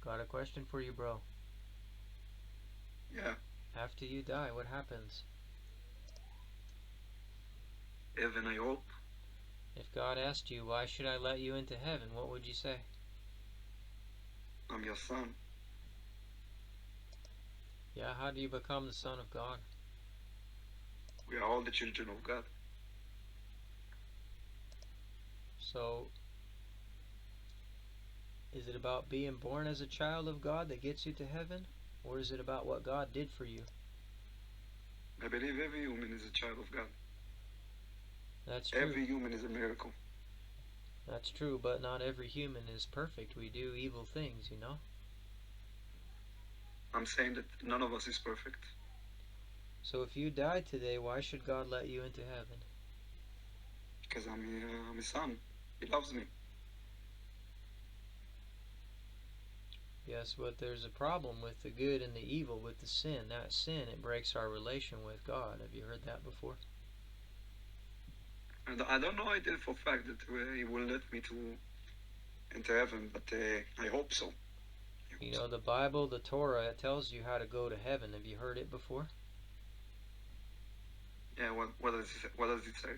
Got a question for you, bro. Yeah, After you die, what happens? heaven, I hope. If God asked you, why should I let you into heaven, what would you say? I'm your son. Yeah, how do you become the son of God? We are all the children of God. So, is it about being born as a child of God that gets you to heaven? Or is it about what God did for you? I believe every human is a child of God. That's true. Every human is a miracle. That's true, but not every human is perfect. We do evil things, you know? I'm saying that none of us is perfect. So if you died today, why should God let you into heaven? Because I'm his son. He loves me. Yes, but there's a problem with the good and the evil, with the sin. That sin, it breaks our relation with God. Have you heard that before? And I don't know idea for fact that he will let me to enter heaven, but I hope so. You know, the Bible, the Torah, it tells you how to go to heaven. Have you heard it before? Yeah, what does it say?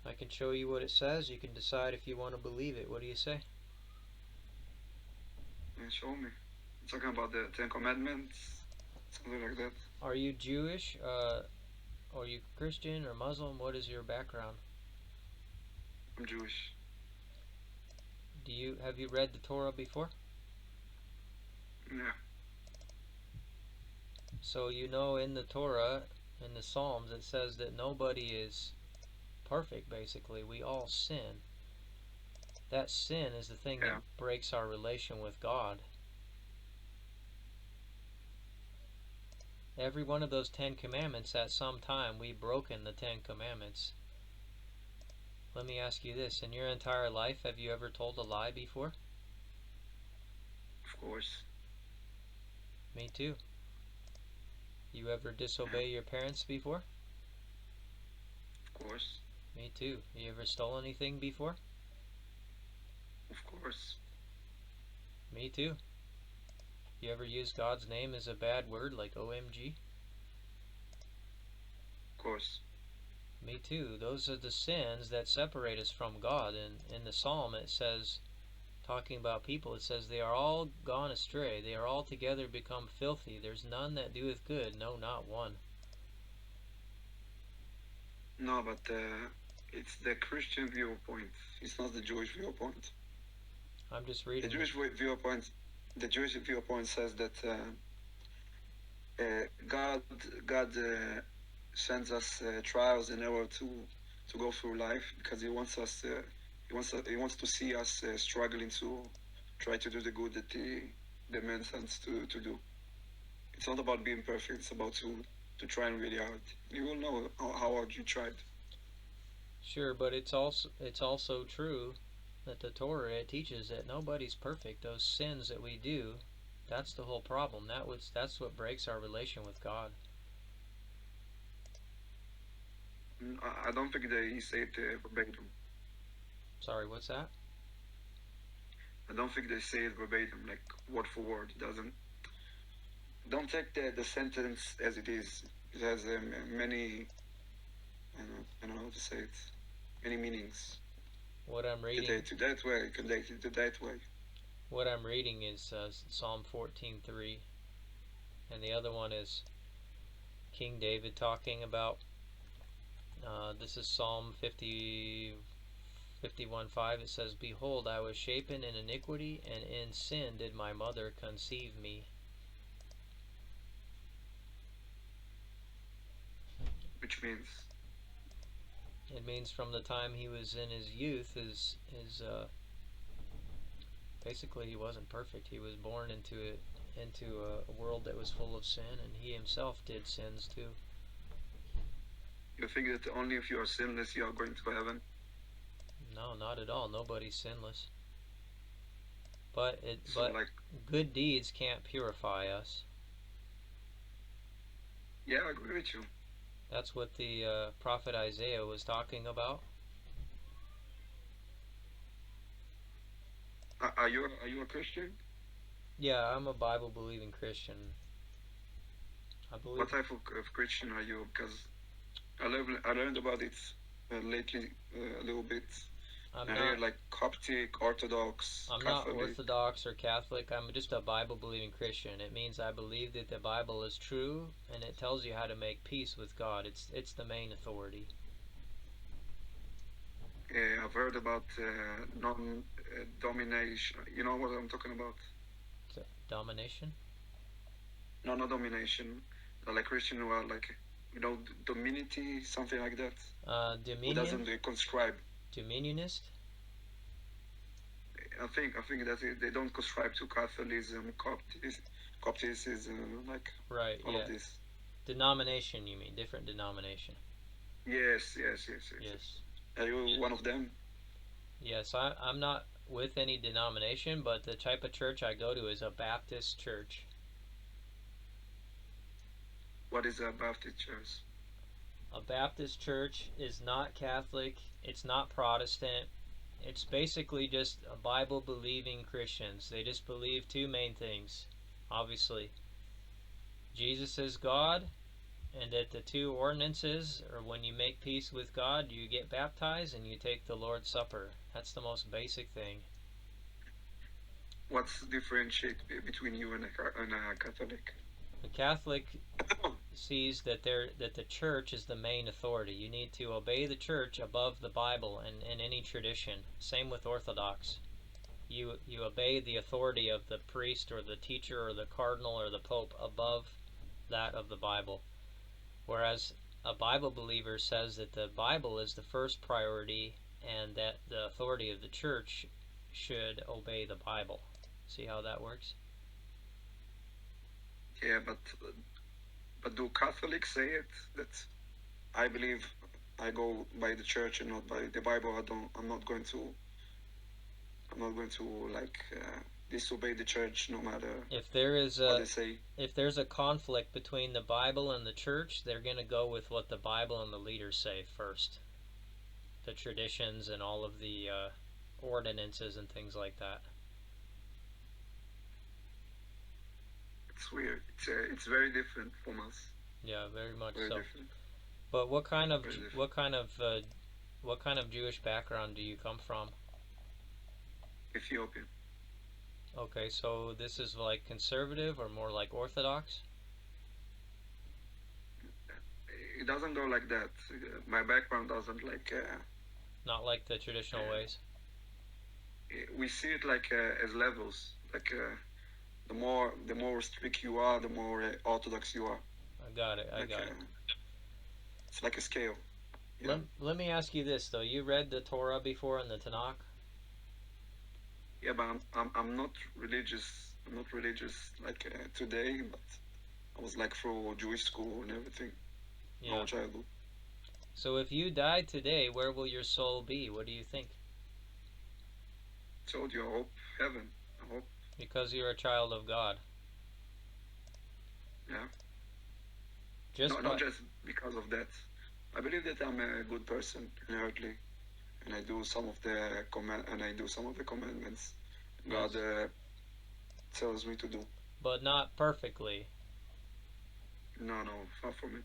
I can show you what it says. You can decide if you want to believe it. What do you say? Yeah, show me. It's talking about the Ten Commandments, something like that. Are you Jewish? Are you Christian or Muslim? What is your background? I'm Jewish. Have you read the Torah before? Yeah. So you know in the Torah, in the Psalms, it says that nobody is perfect, basically. We all sin. That sin is the thing that breaks our relation with God. Every one of those 10 commandments, at some time, we've broken the 10 commandments. Let me ask you this. In your entire life, have you ever told a lie before? Of course. Me too. You ever disobey your parents before? Of course. Me too. You ever stole anything before? Of course. Me too. You ever used God's name as a bad word, like OMG? Of course. Me too. Those are the sins that separate us from God. And in the Psalm it says, talking about people, it says, they are all gone astray. They are all together become filthy. There's none that doeth good, no, not one. No, but it's the Christian viewpoint. It's not the Jewish viewpoint. I'm just reading. The Jewish viewpoint says that God sends us trials in order to go through life because He wants us. He wants to see us struggling to try to do the good that He demands us to do. It's not about being perfect. It's about to try really hard. You will know how hard you tried. Sure, but it's also true that the Torah, it teaches that nobody's perfect. Those sins that we do, that's the whole problem. That's what breaks our relation with God. I don't think they say it verbatim. Sorry, what's that? I don't think they say it verbatim, like word for word. It doesn't. Don't take the sentence as it is. It has many. I don't know how to say it. Many meanings. What I'm reading. To that way, connected to that way. What I'm reading is Psalm 14:3, and the other one is King David talking about. This is Psalm 51:5. It says, "Behold, I was shapen in iniquity, and in sin did my mother conceive me." Which means? It means from the time he was in his youth, basically he wasn't perfect. He was born into a world that was full of sin, and he himself did sins too. You think that only if you are sinless you are going to heaven? No, not at all. Nobody's sinless. But like, good deeds can't purify us. Yeah, I agree with you. That's what the prophet Isaiah was talking about. Are you a Christian? Yeah, I'm a Bible-believing Christian. I believe. What type of Christian are you? Because I learned about it lately a little bit. I'm I not. hear like Coptic, Orthodox, I'm not Catholic. Orthodox or Catholic. I'm just a Bible-believing Christian. It means I believe that the Bible is true, and it tells you how to make peace with God. It's the main authority. I've heard about non-domination. You know what I'm talking about? Domination? No, not domination. Like Christian who are like, dominity, something like that. Who Dominion? doesn't conscribe. Dominionist? I think that they don't conscribe to Catholicism, Copticism, like Right, all yeah. of this. Denomination, you mean? Different denomination. Yes. Are you one of them? Yes, I'm not with any denomination, but the type of church I go to is a Baptist church. What is a Baptist church? A Baptist church is not Catholic, it's not Protestant. It's basically just a Bible-believing Christians. They just believe two main things, obviously. Jesus is God, and that the two ordinances are when you make peace with God, you get baptized and you take the Lord's Supper. That's the most basic thing. What's differentiate between you and a Catholic? The Catholic sees that the church is the main authority. You need to obey the church above the Bible and any tradition. Same with Orthodox. You obey the authority of the priest or the teacher or the cardinal or the pope above that of the Bible. Whereas a Bible believer says that the Bible is the first priority and that the authority of the church should obey the Bible. See how that works? Yeah, but do Catholics say it? That I believe I go by the church and not by the Bible. I'm not going to like disobey the church no matter if there is what they say. If there's a conflict between the Bible and the church, they're going to go with what the Bible and the leaders say first. The traditions and all of the ordinances and things like that. It's weird. It's very different from us. Yeah, very much very so. Different. But what kind of Jewish background do you come from? Ethiopian. Okay, so this is like conservative or more like Orthodox? It doesn't go like that. My background doesn't like. Not like the traditional ways. We see it like as levels. Like the more strict you are, the more Orthodox you are. I got it. It's like a scale. Let me ask you this though. You read the Torah before in the Tanakh? Yeah, but I'm not religious. I'm not religious like today, but I was like through Jewish school and everything. Yeah. No childhood. So if you died today, where will your soul be? What do you think? Told you, I hope heaven. I hope. Because you're a child of God. Yeah. Not just because of that. I believe that I'm a good person inherently, and I do some of the commandments God tells me to do. But not perfectly. No, far from it.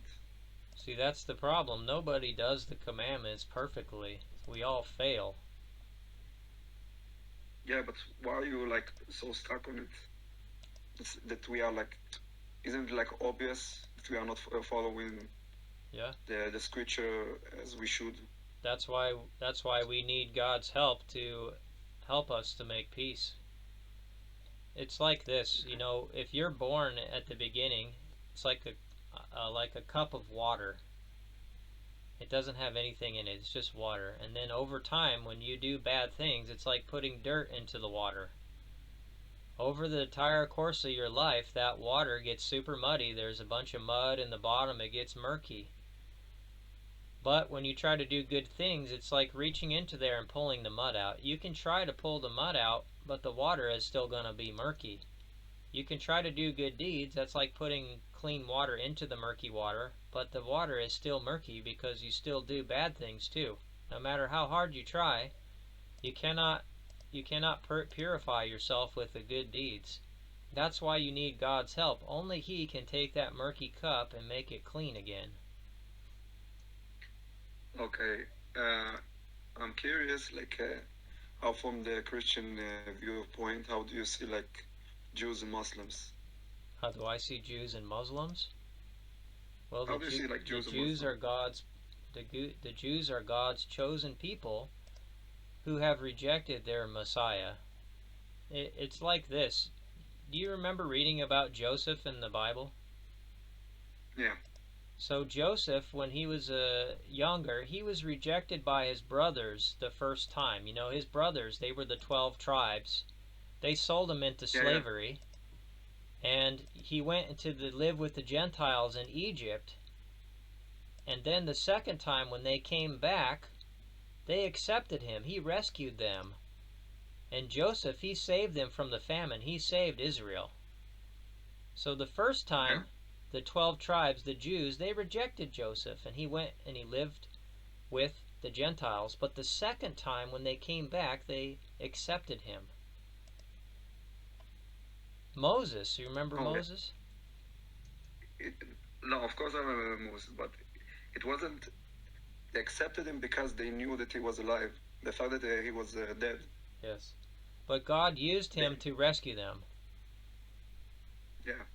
See, that's the problem. Nobody does the commandments perfectly. We all fail. Yeah, but why are you like so stuck on it? That we are like, isn't it like obvious that we are not following the scripture as we should? That's why we need God's help to help us to make peace. It's like this, if you're born at the beginning, it's like a cup of water. It doesn't have anything in it, it's just water. And then over time, when you do bad things, it's like putting dirt into the water. Over the entire course of your life, that water gets super muddy. There's a bunch of mud in the bottom, it gets murky. But when you try to do good things, it's like reaching into there and pulling the mud out. You can try to pull the mud out, but the water is still going to be murky. You can try to do good deeds. That's like putting clean water into the murky water, but the water is still murky because you still do bad things too. No matter how hard you try, you cannot purify yourself with the good deeds. That's why you need God's help. Only He can take that murky cup and make it clean again. Okay. I'm curious, how from the Christian viewpoint, how do you see like Jews and Muslims? How do I see Jews and Muslims? Well, How do you see like the Jews and Jews Muslims? are the Jews are God's chosen people who have rejected their Messiah. It's like this. Do you remember reading about Joseph in the Bible? Yeah. So Joseph, when he was younger, he was rejected by his brothers the first time. You know, his brothers, they were the 12 tribes. They sold him into slavery, and he went to live with the Gentiles in Egypt. And then the second time when they came back, they accepted him. He rescued them. And Joseph, he saved them from the famine. He saved Israel. So the first time, the 12 tribes, the Jews, they rejected Joseph, and he went and he lived with the Gentiles. But the second time when they came back, they accepted him. Moses, you remember Moses? No, of course I remember Moses, but it wasn't. They accepted him because they knew that he was alive. The fact that he was dead. Yes. But God used him to rescue them. Yeah.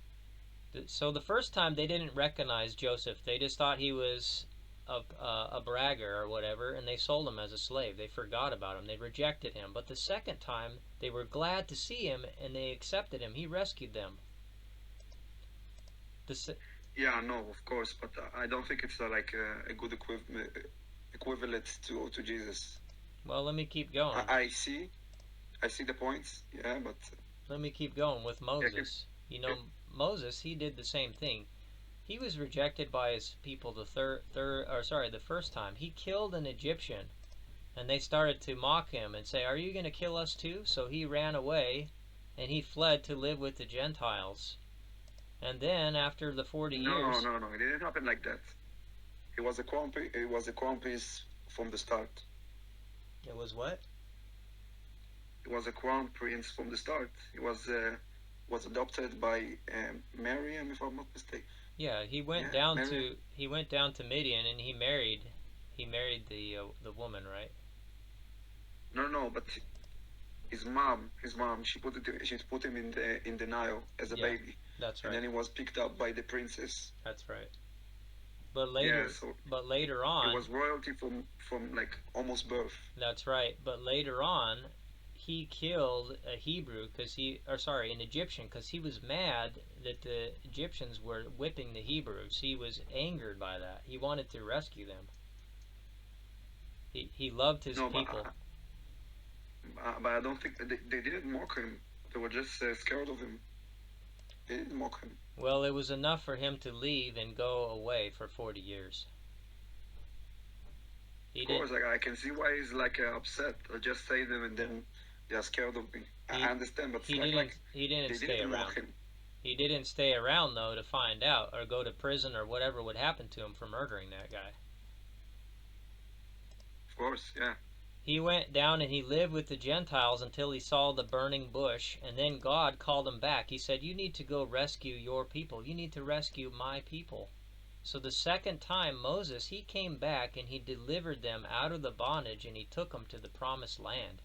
So the first time they didn't recognize Joseph. They just thought he was a bragger or whatever, and they sold him as a slave. They forgot about him. They rejected him. But the second time, they were glad to see him, and they accepted him. He rescued them. Yeah, no, of course, but I don't think it's like a good equivalent to Jesus. Well, let me keep going. I see the points, yeah, but let me keep going with Moses. You know, Moses, he did the same thing. He was rejected by his people the first time. He killed an Egyptian, and they started to mock him and say, "Are you going to kill us too?" So he ran away, and he fled to live with the Gentiles. And then after the 40 years... No, it didn't happen like that. He was a crown prince from the start. It was what? He was a crown prince from the start. He was adopted by Miriam, if I'm not mistaken. Yeah, he went down to Midian, and he married the woman, right? No, but his mom, she put him in the Nile as a baby. That's right. And then he was picked up by the princess. That's right. But later on, he was royalty from like almost birth. That's right. But later on, he killed a an Egyptian, because he was mad that the Egyptians were whipping the Hebrews. He was angered by that. He wanted to rescue them. He loved his people. But I don't think they didn't mock him. They were just scared of him. They didn't mock him. Well, it was enough for him to leave and go away for 40 years. Of course, I can see why he's upset. I just say them and then they are scared of me. I understand, but he didn't stay around. He didn't stay around, though, to find out or go to prison or whatever would happen to him for murdering that guy. Of course, yeah. He went down and he lived with the Gentiles until he saw the burning bush, and then God called him back. He said, "You need to go rescue your people. You need to rescue my people." So the second time, Moses, he came back and he delivered them out of the bondage, and he took them to the promised land.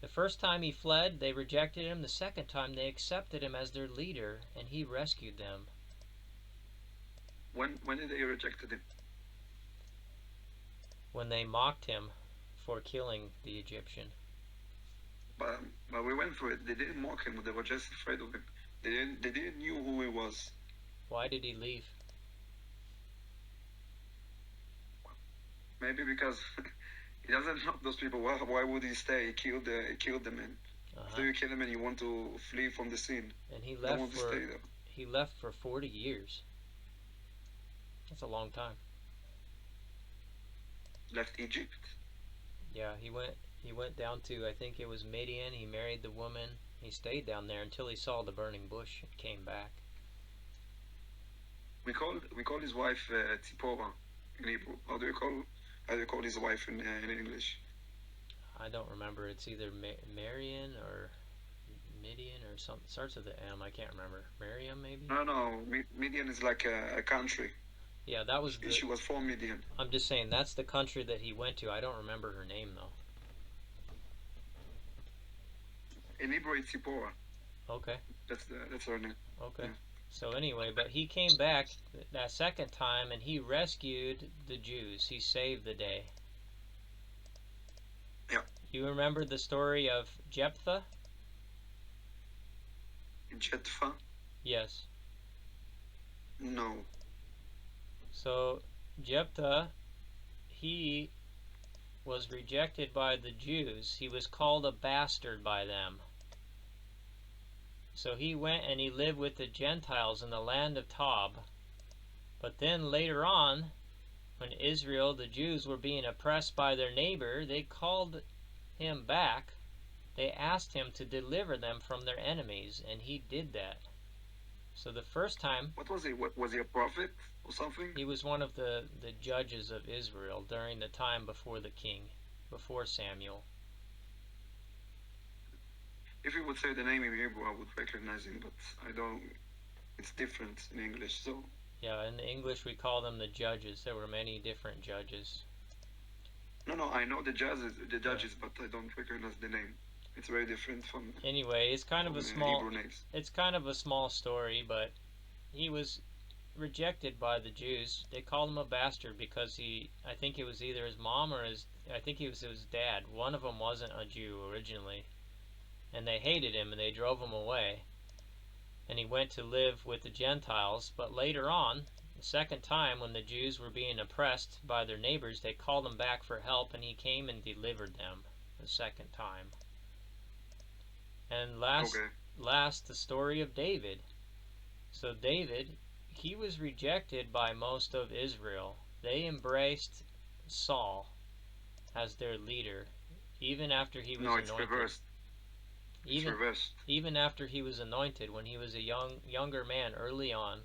The first time he fled, they rejected him. The second time, they accepted him as their leader, and he rescued them. When did they reject him? When they mocked him for killing the Egyptian. But we went through it. They didn't mock him. They were just afraid of him. They didn't knew who he was. Why did he leave? Maybe because he doesn't love those people. Why would he stay? He killed the man. So you kill him and you want to flee from the scene. And he left for 40 years. That's a long time. Left Egypt? Yeah, he went down to, I think it was Midian. He married the woman. He stayed down there until he saw the burning bush and came back. We call his wife Tzipora in Hebrew. How do you call his wife in English? I don't remember. It's either Marian or Midian or something. Starts with the M. I can't remember. Miriam, maybe? No. Midian is like a country. Yeah, that was the... She was from Midian. I'm just saying, that's the country that he went to. I don't remember her name, though. In Hebrew, it's Zipporah. Okay. That's her name. Okay. Yeah. So anyway, but he came back that second time, and he rescued the Jews. He saved the day. Yeah. You remember the story of Jephthah? Jephthah? Yes. No. So Jephthah, he was rejected by the Jews. He was called a bastard by them. So he went and he lived with the Gentiles in the land of Tob. But then later on, when Israel, the Jews, were being oppressed by their neighbor, they called him back. They asked him to deliver them from their enemies, and he did that. So the first time... What was he? Was he a prophet or something? He was one of the judges of Israel during the time before the king, before Samuel. If you would say the name in Hebrew, I would recognize him, but I don't. It's different in English, so... Yeah, in English we call them the judges. There were many different judges. No, I know the judges, but I don't recognize the name. It's very different from... Anyway, it's kind of a small... Hebrew names. It's kind of a small story, but he was rejected by the Jews. They called him a bastard because I think it was either his mom or I think it was his dad. One of them wasn't a Jew originally. And they hated him and they drove him away. And he went to live with the Gentiles. But later on, the second time when the Jews were being oppressed by their neighbors, they called him back for help, and he came and delivered them the second time. And last, the story of David. So David, he was rejected by most of Israel. They embraced Saul as their leader, even after he was anointed. No, it's reversed. Even after he was anointed, when he was a younger man early on,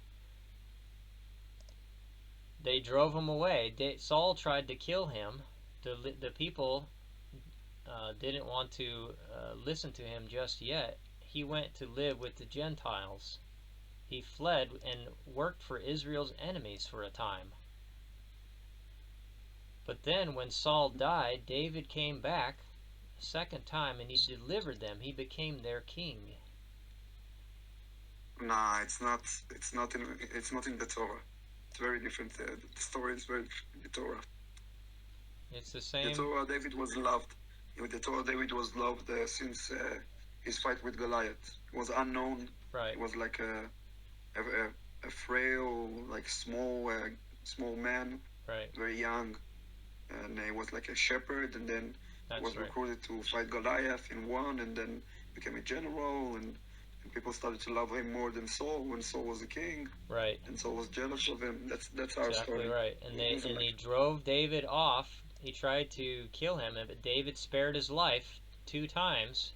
they drove him away. Saul tried to kill him. The people didn't want to listen to him just yet. He went to live with the Gentiles. He fled and worked for Israel's enemies for a time. But then when Saul died, David came back a second time and he delivered them. He became their king. Nah, it's not in the Torah. It's very different. The story is very different in the Torah. It's the same. The Torah, David was loved. With the Torah, David was loved since his fight with Goliath. He was unknown. Right. He was like a frail, like small man. Right. Very young, and he was like a shepherd, and then he was recruited to fight Goliath and won, and then became a general, and people started to love him more than Saul when Saul was a king. Right. And Saul was jealous of him. That's our story. Exactly right. And he drove David off. He tried to kill him, but David spared his life 2 times.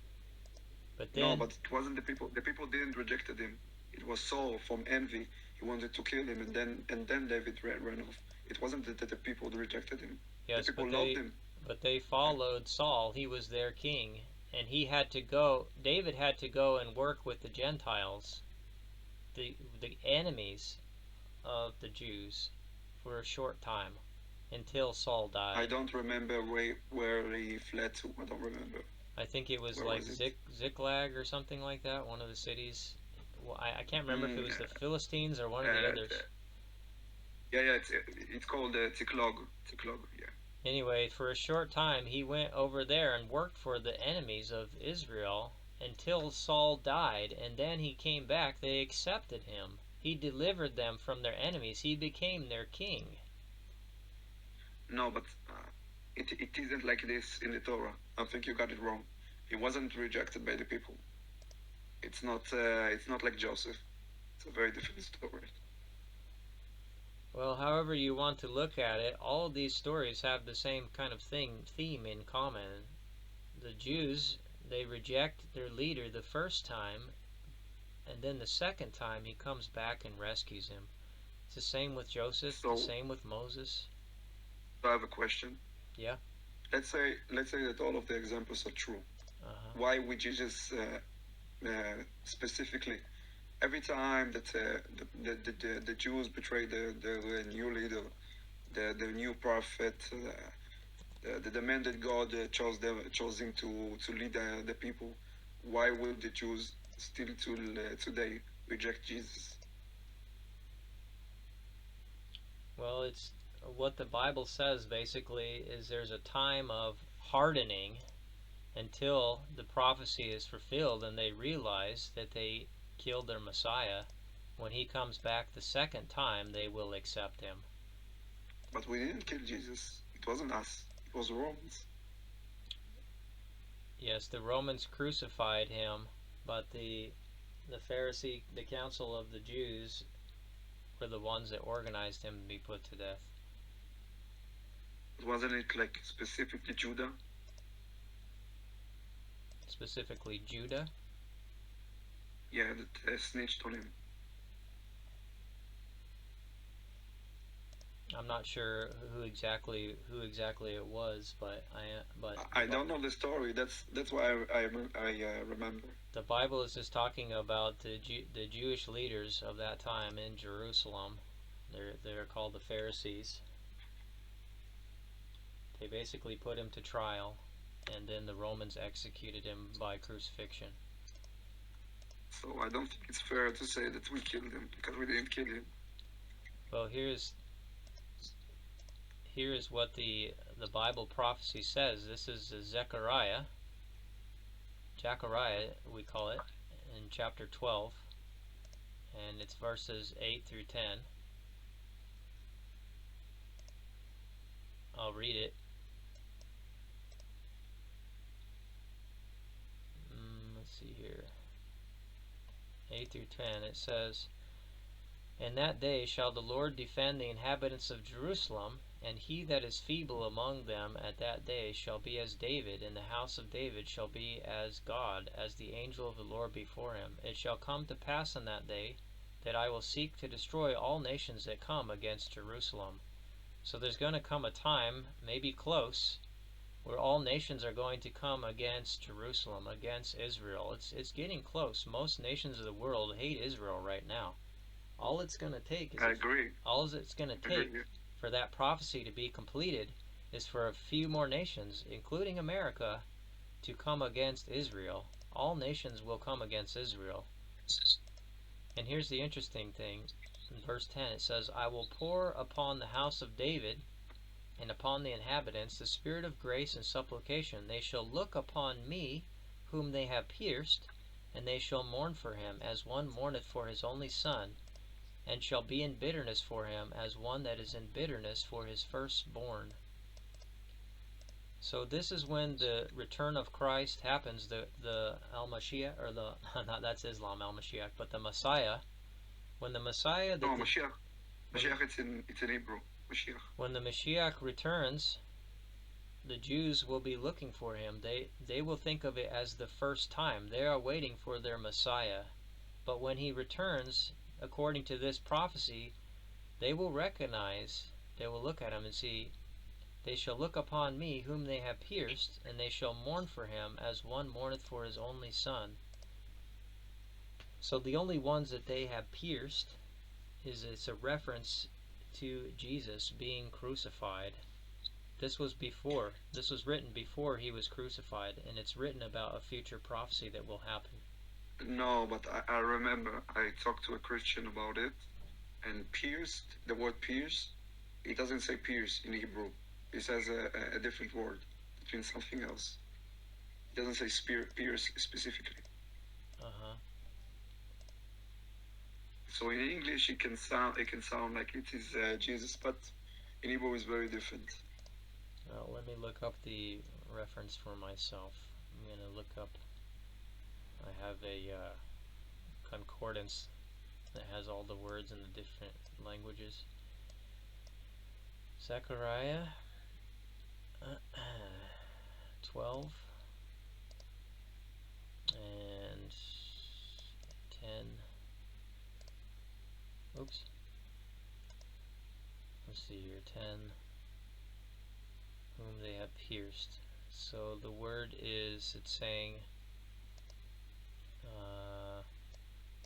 But then... No, but it wasn't the people. The people didn't reject him. It was Saul from envy. He wanted to kill him, and then David ran off. It wasn't that the people rejected him. Yes, the people loved him. But they followed Saul. He was their king. And David had to go and work with the Gentiles, the enemies of the Jews, for a short time, until Saul died. I don't remember where he fled to. I don't remember. I think it was Ziklag or something like that, one of the cities. Well, I can't remember if it was the Philistines or one of the others. Yeah, it's called Ziklag, yeah. Anyway, for a short time, he went over there and worked for the enemies of Israel until Saul died, and then he came back. They accepted him. He delivered them from their enemies. He became their king. No, but it isn't like this in the Torah. I think you got it wrong. He wasn't rejected by the people. It's not like Joseph. It's a very different story. Well, however you want to look at it, all of these stories have the same kind of theme in common. The Jews, they reject their leader the first time, and then the second time he comes back and rescues him. It's the same with Joseph, the same with Moses. I have a question. Yeah. Let's say that all of the examples are true. Why would Jesus specifically. Every time that the Jews betrayed the new leader, the new prophet, the man that God chose him to lead the people, why would the Jews still today reject Jesus? Well, it's what the Bible says basically is there's a time of hardening until the prophecy is fulfilled and they realize that they killed their Messiah. When he comes back the second time, they will accept him. But we didn't kill Jesus. It wasn't us. It was the Romans. Yes, the Romans crucified him, but the Pharisee, the council of the Jews, were the ones that organized him to be put to death. Wasn't it like specifically Judah? Specifically Judah? Yeah, that snitched on him. I'm not sure who exactly it was, but I don't know the story. That's why I remember. The Bible is just talking about the Jewish leaders of that time in Jerusalem. They're called the Pharisees. They basically put him to trial, and then the Romans executed him by crucifixion. So I don't think it's fair to say that we killed him, because we didn't kill him. Well, here is what the Bible prophecy says. This is Zechariah, we call it, in chapter 12, and it's verses 8 through 10. I'll read it. Let's see here. 8 through 10, it says, "In that day shall the Lord defend the inhabitants of Jerusalem, and he that is feeble among them at that day shall be as David, and the house of David shall be as God, as the angel of the Lord before him. It shall come to pass in that day that I will seek to destroy all nations that come against Jerusalem." So there's going to come a time, maybe close, where all nations are going to come against Jerusalem, against Israel. It's getting close. Most nations of the world hate Israel right now. All it's going to take is for that prophecy to be completed is for a few more nations, including America, to come against Israel. All nations will come against Israel. And here's the interesting thing. In verse 10 it says, "I will pour upon the house of David and upon the inhabitants the spirit of grace and supplication. They shall look upon me whom they have pierced, and they shall mourn for him as one mourneth for his only son, and shall be in bitterness for him as one that is in bitterness for his firstborn." So this is when the return of Christ happens, the Al-Mashiach, or that's Islam, Al-Mashiach, but the Messiah. When the Messiah... Mashiach. Mashiach, it's in Hebrew. Mashiach. When the Mashiach returns, the Jews will be looking for him. They will think of it as the first time. They are waiting for their Messiah. But when he returns, according to this prophecy, they will recognize, they will look at him and see, "They shall look upon me whom they have pierced, and they shall mourn for him as one mourneth for his only son." So the only ones that they have pierced it's a reference to Jesus being crucified. This was written before he was crucified, and it's written about a future prophecy that will happen. No, but I remember I talked to a Christian about it, and pierced, the word pierce, it doesn't say pierce in Hebrew. It says a different word. It means something else. It doesn't say pierce specifically. So in English it can sound like it is Jesus, but in Hebrew it's very different. Well, let me look up the reference for myself. I'm going to look up, I have a concordance that has all the words in the different languages. Zechariah 12 and 10. Oops. Let's see here. 10. Whom they have pierced. So the word is, it's saying,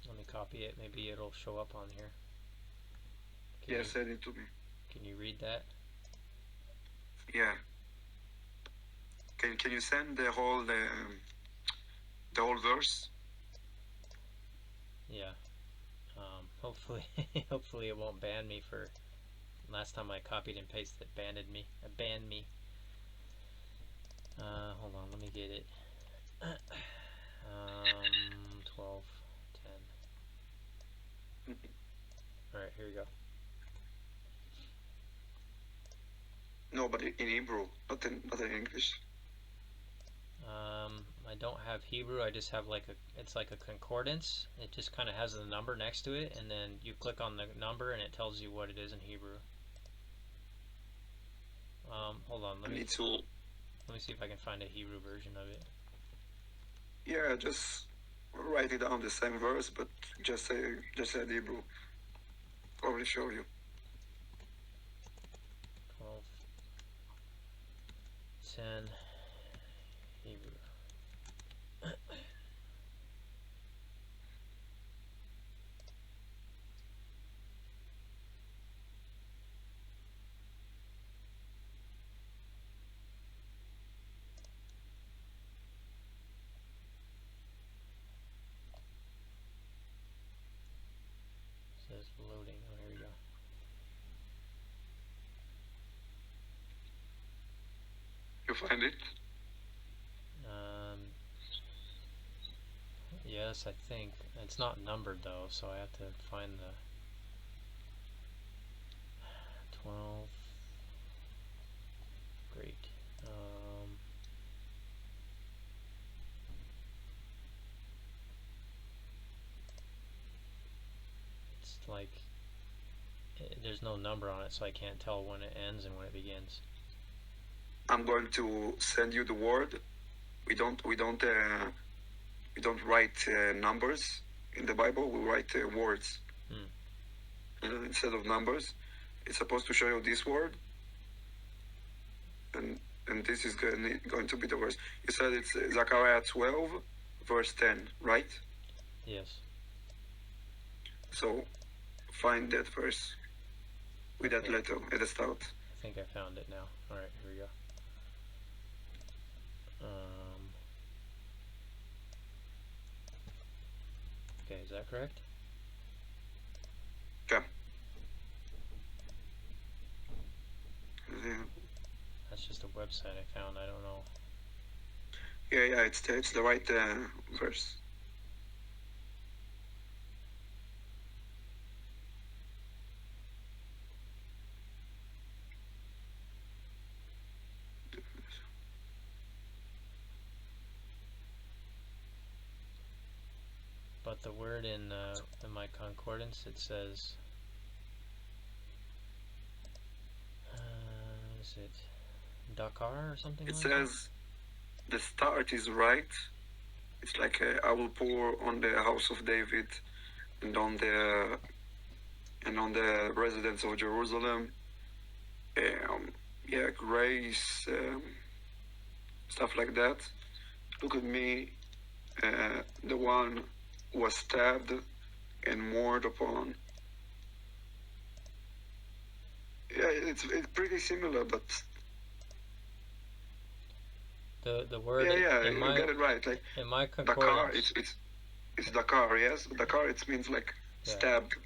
Let me copy it. Maybe it'll show up on here. Send it to me. Can you read that? Yeah. Can you send the whole verse? Yeah. Hopefully hopefully it won't ban me for last time I copied and pasted it banned me. Hold on, let me get it. 12, 10. Alright, here we go. No, but in Hebrew, not in English. I don't have Hebrew. I just have it's like a concordance. It just kind of has the number next to it, and then you click on the number, and it tells you what it is in Hebrew. Hold on. Let me see if I can find a Hebrew version of it. Yeah, just write it down the same verse, but just say Hebrew. Probably show you. 12, 10, Hebrew. Says loading. Oh, here we go. You find it? Yes, I think. It's not numbered though, so I have to find the 12. Great. It's like there's no number on it, so I can't tell when it ends and when it begins. I'm going to send you the word. We don't write numbers in the Bible. We write words instead of numbers. It's supposed to show you this word, and this is going to be the verse. You said it's Zechariah 12, verse 10, right? Yes. So find that verse with that letter at the start. I think I found it now. Alright, here we go. Okay, is that correct? Yeah. That's just a website I found. I don't know. Yeah, it's the right verse. But the word in my concordance, it says, is it Dakar or something It like says the start is right. It's like I will pour on the house of David and on the residents of Jerusalem. Grace, stuff like that. Look at me, the one who was stabbed and mourned upon. Yeah, it's pretty similar, but the word. Yeah, you get it right. Like in my Dakar, concordance, it's Dakar. Yes, Dakar. It means like stabbed.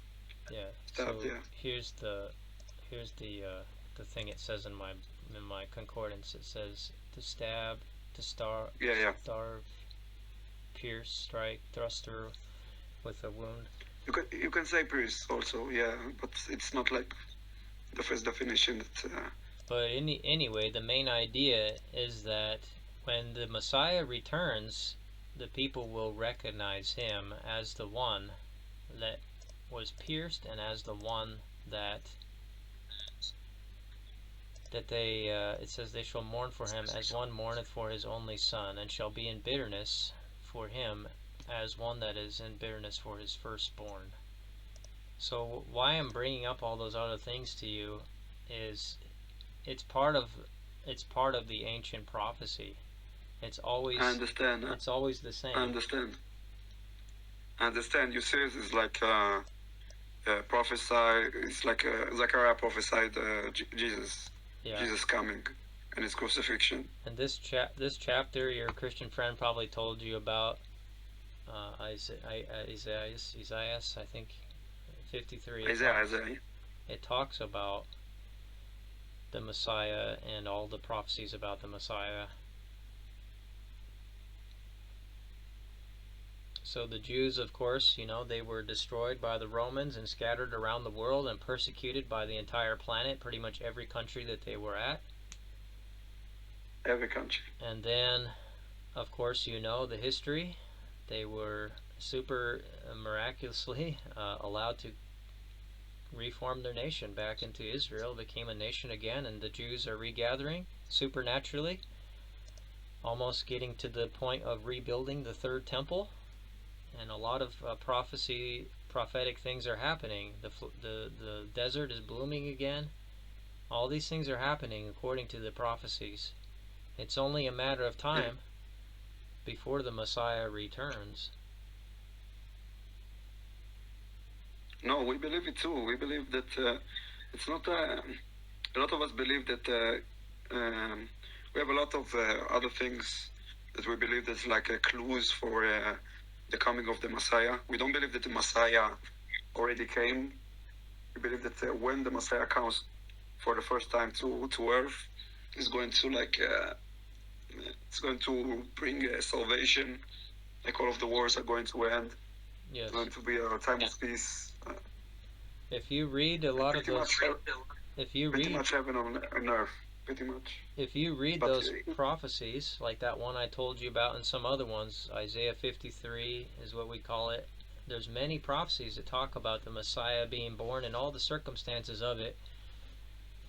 Yeah. Stabbed. So yeah. here's the thing it says in my concordance. It says to stab, to starve, pierce, strike, thrust through with a wound. You can say pierce also, yeah, but it's not like the first definition that. But anyway, the main idea is that when the Messiah returns, the people will recognize him as the one that was pierced and as the one that they, it says, they shall mourn for him as one mourneth for his only son, and shall be in bitterness for him as one that is in bitterness for his firstborn. So why I'm bringing up all those other things to you is it's part of the ancient prophecy. It's always. I understand. It's always the same. I understand. I understand. You say it's like prophesy. It's like Zechariah prophesied Jesus. Yeah. Jesus coming and his crucifixion. And this chapter, your Christian friend probably told you about Isaiah, I think, 53. Isaiah. It talks about the Messiah and all the prophecies about the Messiah. So the Jews, of course, they were destroyed by the Romans and scattered around the world and persecuted by the entire planet, pretty much every country that they were at. Every country. And then, of course, the history. They were super miraculously allowed to reform their nation back into Israel, became a nation again, and the Jews are regathering supernaturally, almost getting to the point of rebuilding the third temple. And a lot of prophetic things are happening. The desert is blooming again. All these things are happening according to the prophecies. It's only a matter of time before the Messiah returns. No, we believe it too. We believe that it's not. A lot of us believe that we have a lot of other things that we believe that's like clues for the coming of the Messiah. We don't believe that the Messiah already came. We believe that when the Messiah comes for the first time to Earth, it's going to it's going to bring salvation. Like all of the wars are going to end. Yes. It's going to be a time of peace. If you read a lot of those, pretty much heaven on earth, pretty much. If you read those prophecies, like that one I told you about, and some other ones, Isaiah 53 is what we call it. There's many prophecies that talk about the Messiah being born and all the circumstances of it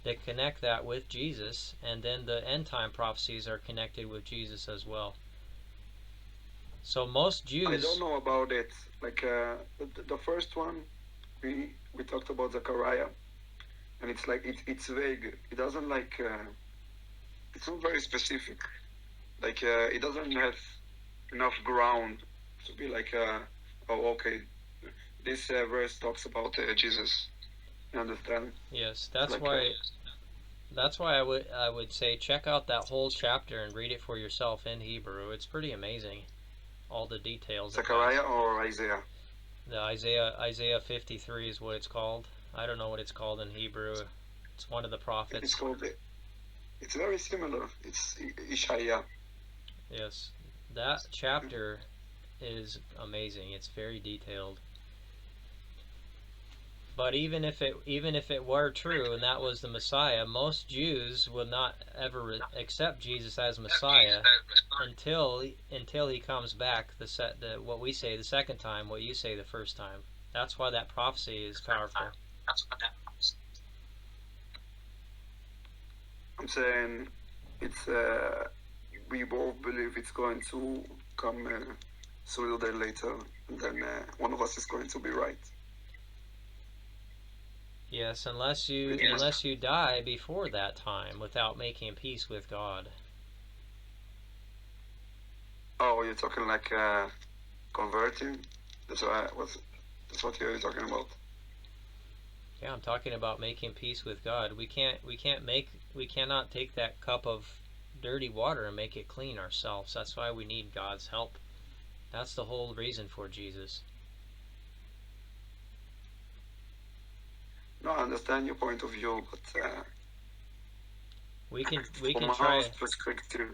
that connect that with Jesus, and then the end time prophecies are connected with Jesus as well. So most Jews... I don't know about it. Like the first one, we talked about Zechariah, and it's like it's vague. It doesn't it's not very specific. Like it doesn't have enough ground to be like oh, okay, this verse talks about Jesus. You understand? Yes, that's why I would say check out that whole chapter and read it for yourself in Hebrew. It's pretty amazing, all the details. Zechariah or Isaiah? The Isaiah 53 is what it's called. I don't know what it's called in Hebrew. It's one of the prophets. It's very similar. It's Isaiah. Yes, that chapter is amazing. It's very detailed. But even if it were true and that was the Messiah, most Jews would not ever accept Jesus as Messiah until he comes back. What we say the second time, what you say the first time. That's why that prophecy is powerful. I'm saying it's we both believe it's going to come sooner than later, and then one of us is going to be right. Yes, unless you die before that time without making peace with God. Oh, you're talking like converting? That's what you're talking about. Yeah, I'm talking about making peace with God. We cannot take that cup of dirty water and make it clean ourselves. That's why we need God's help. That's the whole reason for Jesus. No, I understand your point of view, but we can from try. From our perspective,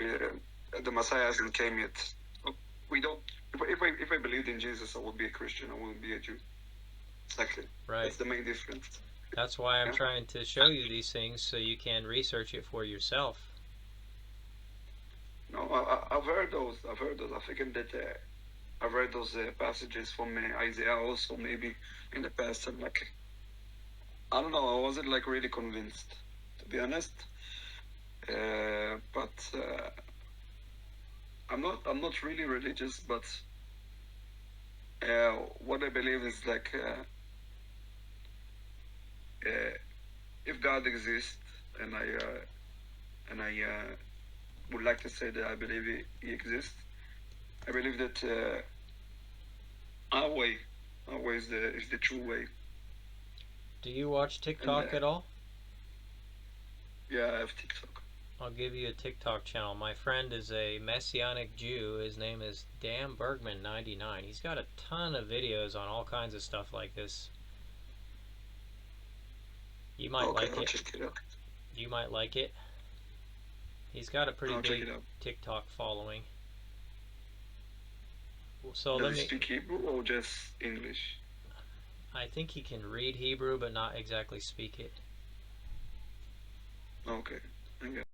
the Messiah hasn't came yet. We don't. If I believed in Jesus, I would be a Christian. I wouldn't be a Jew. Exactly. Right. That's the main difference. That's why I'm trying to show you these things so you can research it for yourself. No, I've heard those. I think that I've read those passages from Isaiah also, maybe in the past. I'm like, I don't know. I wasn't like really convinced, to be honest. But I'm not really religious. But what I believe is like, if God exists, and I would like to say that I believe he exists. I believe that Our way is the true way. Do you watch TikTok at all? Yeah, I have TikTok. I'll give you a TikTok channel. My friend is a Messianic Jew. His name is Dan Bergman99. He's got a ton of videos on all kinds of stuff like this. You might like I'll it. check it out. You might like it. He's got a pretty I'll check big it out. TikTok following. So Does let he me. speak Hebrew or just English? I think he can read Hebrew, but not exactly speak it. Okay, I got it.